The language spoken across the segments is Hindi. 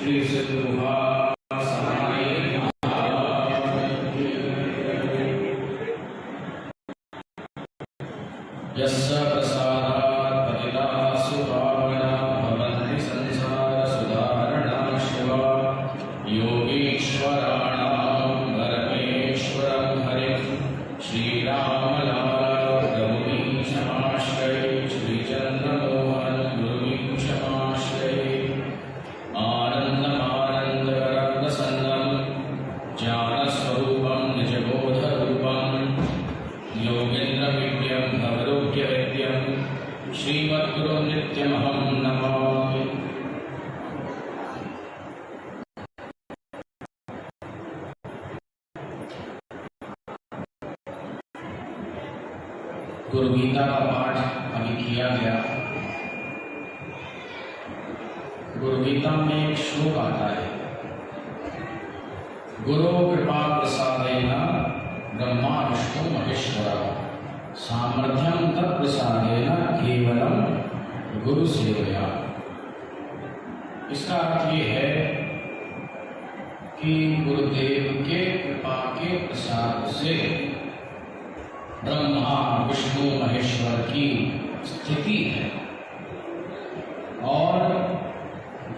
श्री सिद्धगुहा यस्य प्रसादात् पतिताः सुपावना भवन्ति संसार सुधारणा शिवा योगीश्वराणां परमेश्वरं हरिं श्रीरामलाल प्रभुमीशमाश्रये श्रीचन्द्रमोहन गुरुमीशमाश्रये आनन्दमानन्दकरं प्रसन्नं ज्ञानस्वरूपं निजबोधरूपं योगेन्द्रविद्यं भवरोग्यवेद्यं श्रीमद्गुरुं नित्यमहं नमामि। गुरु गीता का पाठ अभी किया गया। गुरु गीता में एक श्लोक आता है, गुरु कृपा प्रसादेन ब्रह्मा विष्णु महेश्वर सामर्थ्यम तत्प्रसादेन केवलम गुरु सेवया। इसका अर्थ ये है कि गुरुदेव के कृपा के प्रसाद से ब्रह्मा विष्णु महेश्वर की स्थिति है और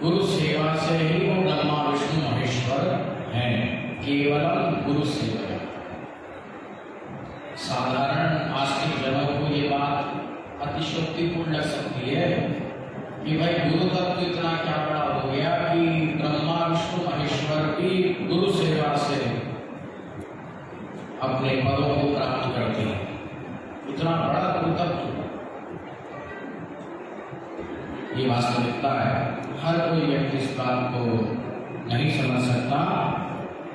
गुरु सेवा से ही वो ब्रह्मा विष्णु महेश्वर हैं। केवलम गुरु सेवा। साधारण आस्तिक जनों को ये बात अतिशयोक्तिपूर्ण लग सकती है कि भाई गुरु तत्व तो इतना क्या बड़ा हो गया कि ब्रह्मा विष्णु महेश्वर की गुरु सेवा से अपने पदों को प्राप्त करते हैं। इतना बड़ा गुरु तत्व, ये वास्तविकता है। हर कोई व्यक्ति इस बात को नहीं समझ सकता।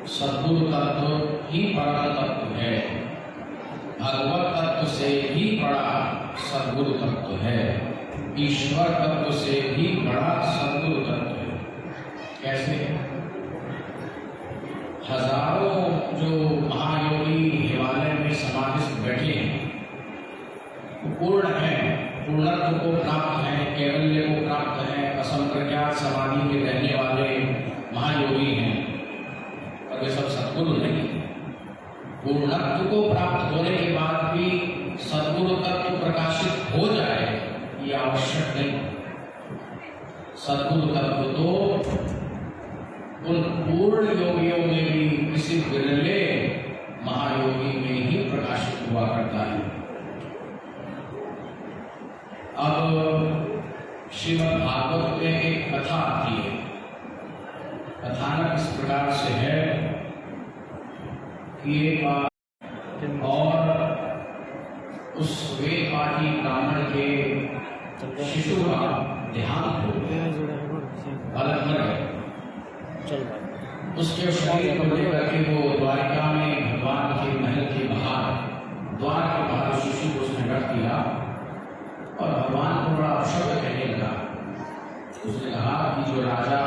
सद्गुरु तत्व ही परम तत्व है, भगवत तत्व से भी बड़ा सद्गुरु तत्व है, ईश्वर तत्व से भी बड़ा सद्गुरु तत्व है। कैसे? हजारों जो महायोगी हिमालय में समाधिस्थ बैठे हैं वो पूर्ण हैं, पूर्णत्व को प्राप्त हैं, कैवल्य को प्राप्त हैं, असंप्रज्ञात समाधि में रहने वाले महायोगी हैं, और वे सब सद्गुरु नहीं। पूर्णत्व को प्राप्त होने के बाद भी सद्गुरु तत्व प्रकाशित हो जाए ये आवश्यक नहीं। सद्गुरु तत्व तो उन पूर्ण योगियों में भी किसी विरले महायोगी में ही प्रकाशित हुआ करता है। अब श्रीमद् भागवत में एक कथा आती है। कथानक इस प्रकार से है कि एक बार और उस वेद पाठी ब्राह्मण के शिशु का देहांत हो गया, बालक मर गया। उसके शरीर को लेकर के वो द्वारिका में भगवान के महल के बाहर, द्वार के बाहर शिशु को उसने रख दिया और भगवान को बड़ा अपशब्द कहने लगा। उसने कहा कि जो राजा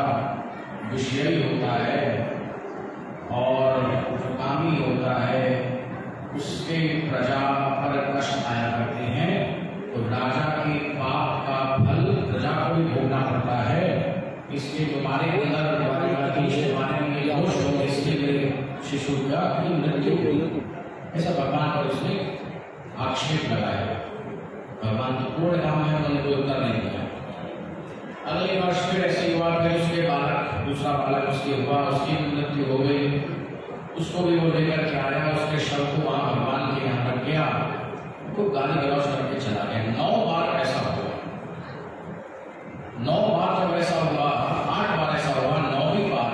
विषयी होता है और जो कामी होता है उसके प्रजा पर कष्ट आया करते हैं, तो राजा के पाप का फल प्रजा को भी भोगना पड़ता है। इसके जो हमारे अंदर मारे में दोष होंगे, इसके लिए शिशु का मृत्यु हुई। ऐसा भगवान पर उसने आक्षेप लगाया। भगवान तो पूर्ण काम है, उन्होंने कोई उत्तर नहीं दिया। अगले वर्ष फिर ऐसे हुआ, फिर उसके बालक, दूसरा बालक उसके हुआ, उसकी मृत्यु हो गई। उसको भी वो लेकर के आया, उसके शव को वहां भगवान के यहाँ रख गया, उसको गाली गलौज करके चला गया। 9 बार ऐसा हुआ। 9 बार जब ऐसा हुआ, 8 बार ऐसा हुआ, 9वीं बार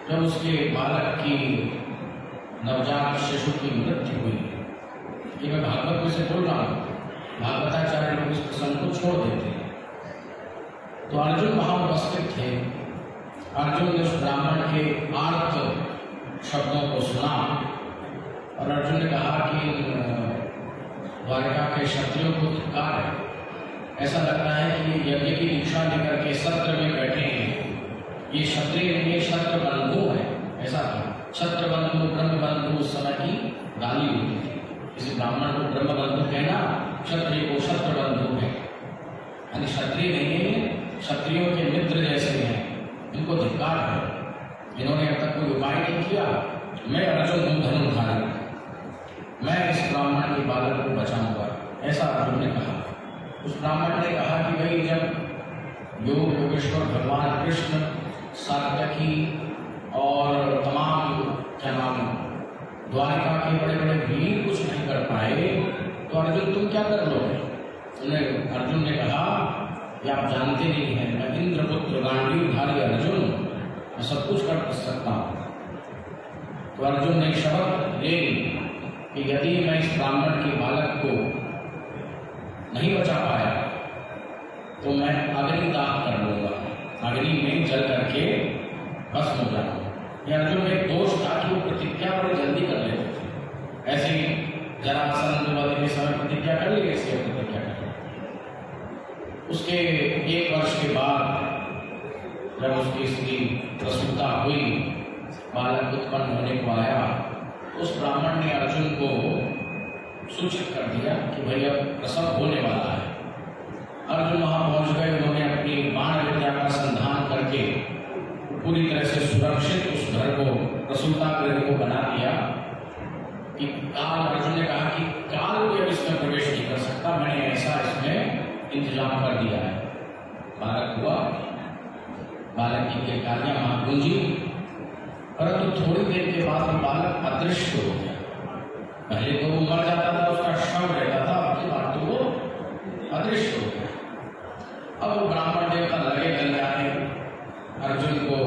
जब उसके बालक की, नवजात शिशु की मृत्यु हुई। कि मैं भागवत में से बोल रहा हूँ, भागवताचार्य लोग इस प्रसंग को छोड़ देते हैं। तो अर्जुन वहां उपस्थित थे। अर्जुन ने उस ब्राह्मण के आर्त शब्दों को सुना और अर्जुन ने कहा कि द्वारिका के क्षत्रियों को धिक्कार है। ऐसा लगता है कि ये यज्ञ की दीक्षा लेकर के सत्र में बैठे हैं, ये क्षत्रिय ये क्षत्र बंधु है। ऐसा था, क्षत्र बंधु ब्रह्म बंधु उस समय की गाली होती थी। किसी ब्राह्मण को ब्रह्म बंधु कहना, क्षत्रिय को क्षत्र बंधु है, यानी क्षत्रिय नहीं है, क्षत्रियों के मित्र जैसे हैं, इनको धिक्कार जिन्होंने अब तक कोई उपाय नहीं किया, मैं अर्जुन हूँ धनुर्धारी, मैं इस ब्राह्मण के बालक को बचाऊंगा, ऐसा अर्जुन ने कहा। उस ब्राह्मण ने कहा कि भाई जब योगेश्वर भगवान कृष्ण, सात्यकी और तमाम क्या नाम द्वारिका के बड़े बड़े वीर कुछ नहीं कर पाए, तो अर्जुन तुम क्या कर लोगे? अर्जुन ने कहा कि आप जानते नहीं हैं, मैं इंद्रपुत्र गांडीवधारी अर्जुन, मैं सब कुछ कर सकता हूँ। तो अर्जुन ने शपथ ले ली कि यदि मैं इस ब्राह्मण के बालक को नहीं बचा पाया तो मैं अग्निदाह कर लूंगा, अग्नि में जल करके भस्म हो जाऊंगा। यह अर्जुन में एक दोष था कि वो प्रतिज्ञा बड़ी जल्दी कर लेते थे। ऐसे ही जरासंध वध के समय प्रतिज्ञा कर ली, ऐसे प्रतिज्ञा कर ली। उसके 1 वर्ष के बाद जब उसकी स्त्री प्रसूता हुई, बालक उत्पन्न होने को आया, उस ब्राह्मण ने अर्जुन को सूचित कर दिया कि भाई अब प्रसव होने वाला है। अर्जुन वहां पहुंच गए, उन्होंने अपनी बाण विद्या का संधान करके पूरी तरह से सुरक्षित उस घर को, प्रसूता गृह को बना दिया कि काल, अर्जुन ने कहा कि काल भी अब इसमें प्रवेश नहीं कर सकता, मैंने ऐसा इसमें इंतजाम कर दिया है। बालक हुआ, बालक की किलकारियां वहां गूंजी, परंतु थोड़ी देर के बाद वो बालक अदृश्य हो गया। पहले तो वो मर जाता था, उसका शव रहता था, उसके बाद तो वो अदृश्य हो गया। अब वो ब्राह्मण देवता लगे गल जाने, अर्जुन को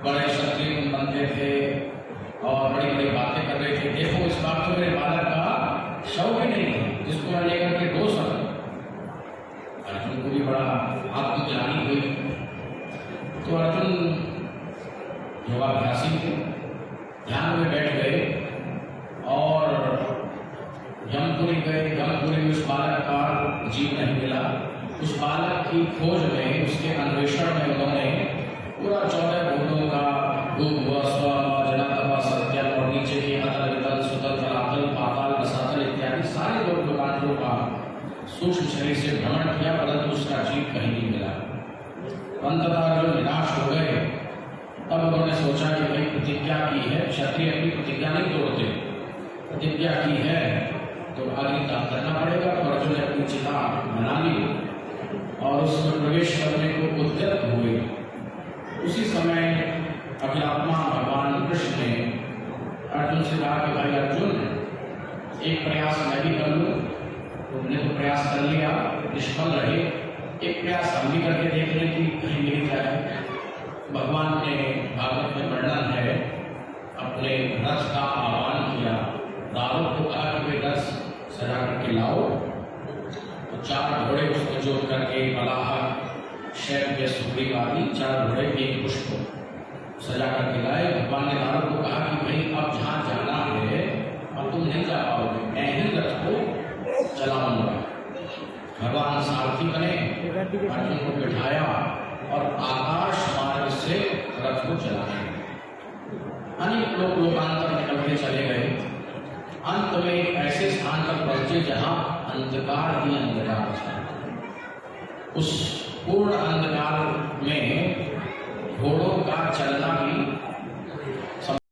बड़े क्षत्रिय बनते थे और बड़ी बड़ी बातें कर रहे थे। देखो इस बार तो मेरे बालक का शव भी नहीं है जिसको मैं लेकर के दो सकूं। अर्जुन को भी बड़ा आत्मग्लानि हुई। तो अर्जुन योगाभ्यासी थे, ध्यान में बैठ गए और यमपुरी गए। यमपुरी में उस बालक का जीव नहीं मिला। उस बालक की खोज में, उसके अन्वेषण में उन्होंने पूरा 14 भूतों का रूप, स्व, जनक, सत्यम और नीचे के अतल, वितल, सुतल, तलातल, पाताल, रसातल इत्यादि सारे लोकांतरों का सूक्ष्म शरीर से भ्रमण किया, परंतु उसका जीव कहीं नहीं मिला। अंततः अर्जुन निराश हो गए। तब उन्होंने सोचा कि भाई प्रतिज्ञा की है, क्षत्रिय अपनी प्रतिज्ञा नहीं तोड़ते, प्रतिज्ञा की है तो अग्निदाह करना पड़ेगा। तो अर्जुन ने अपनी चिता बना ली और उसमें प्रवेश करने को उद्यत हुए। उसी समय अभिलात्मा भगवान कृष्ण ने अर्जुन से कहा कि भाई अर्जुन, एक प्रयास मैं भी कर लूँ। तुमने तो प्रयास कर लिया, निष्फल रहे, एक प्रयास हम भी करके देख लें कि कहीं मिल जाए। भगवान ने भागवत में वर्णन है, अपने रथ का आह्वान किया, दारों को कहा कि वे रथ सजा करके लाओ। तो 4 घोड़े उसको जोड़ करके, मलाह, शैव्य, सुग्रीव आदि 4 घोड़े एक पुष्प सजा करके लाए। भगवान ने दारों को कहा कि भाई अब जहाँ जाना है अब तुम नहीं जा पाओगे, मैं ही रथ को चलाऊंगा। भगवान सारथी बने, अर्जुन को बिठाया और आकाश मार्ग से रथ को चलाया। अनेक लोग लोकांतर निकलते चले गए। अंत में एक ऐसे स्थान पर पहुंचे जहां अंधकार ही अंधकार था। उस पूर्ण अंधकार में